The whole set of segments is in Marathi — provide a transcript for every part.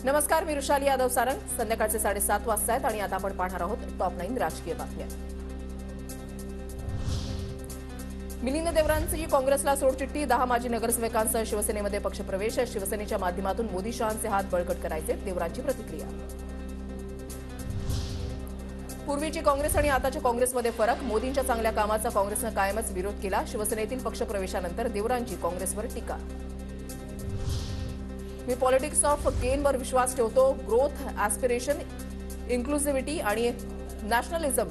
नमस्कार, मी रुशाली यादव सारंग. संध्याकाळचे 7:30 वाजता आहेत आणि आता आपण पाहणार आहोत टॉप 9 राजकीय बातम्या. मिलिंद देवरांची काँग्रेसला सोडचिठ्ठी. 10 माजी नगरसेवकांसह शिवसेनेमध्ये पक्षप्रवेश. शिवसेनेच्या माध्यमातून मोदी शहांचे हात बळकट करायचे, देवरांची प्रतिक्रिया. पूर्वीची काँग्रेस आणि आताच्या काँग्रेसमध्ये फरक. मोदींच्या चांगल्या कामाचा काँग्रेसनं कायमच विरोध केला. शिवसेनेतील पक्षप्रवेशानंतर देवरांची काँग्रेसवर टीका. मी पॉलिटिक्स ऑफ गेनवर विश्वास ठेवतो. ग्रोथ, ॲस्पिरेशन, इन्क्लुझिव्हिटी आणि नॅशनलिझम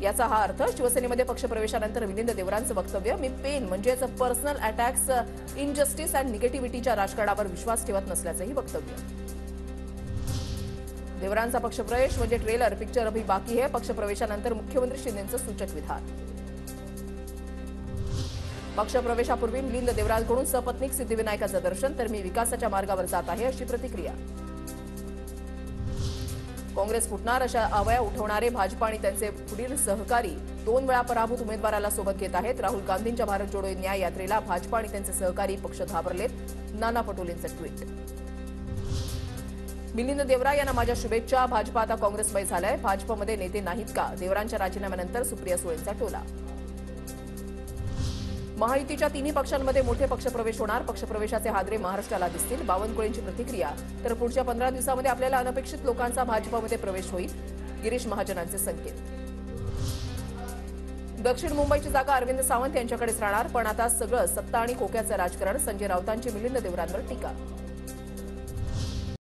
याचा हा अर्थ. शिवसेनेमध्ये पक्षप्रवेशानंतर मिलिंद देवरांचं वक्तव्य. मी पेन म्हणजेच पर्सनल अटॅक्स, इनजस्टिस अँड निगेटिव्हिटीच्या राजकारणावर विश्वास ठेवत नसल्याचंही वक्तव्य. देवरांचा पक्षप्रवेश म्हणजे ट्रेलर, पिक्चर अभी बाकी है. पक्षप्रवेशानंतर मुख्यमंत्री शिंदेंचं सूचक विधान. पक्षप्रवेशापूर्वी मिलिंद देवरांकडून सपत्नीक सिद्धिविनायकाचं दर्शन. तर मी विकासाच्या मार्गावर जात आहे, अशी प्रतिक्रिया. काँग्रेस फुटणार अशा आवाया उठवणारे भाजपा आणि त्यांचे पुढील सहकारी 2 वेळा पराभूत उमेदवाराला सोबत घेत आहेत. राहुल गांधींच्या भारत जोडो न्याय यात्रेला भाजपा आणि त्यांचे सहकारी पक्ष घाबरलेत. नाना पटोलेंचं ट्विट. मिलिंद देवरा यांना माझ्या शुभेच्छा. भाजपा आता काँग्रेसमय झालाय. भाजपमध्ये नेते नाहीत का? देवरांच्या राजीनाम्यानंतर सुप्रिया सुळेंचा टोला. महायुतीच्या तिन्ही पक्षांमध्ये मोठे पक्षप्रवेश होणार. पक्षप्रवेशाचे हादरे महाराष्ट्राला दिसतील. बावनकुळेंची प्रतिक्रिया. तर पुढच्या 15 दिवसांमध्ये आपल्याला अनपेक्षित लोकांचा भाजपमध्ये प्रवेश होईल, गिरीश महाजनांचे संकेत. दक्षिण मुंबईची जागा अरविंद सावंत यांच्याकडेच राहणार. पण आता सगळं सत्ता आणि खोक्याचं राजकारण. संजय राऊतांची मिलिंद देवरांवर टीका.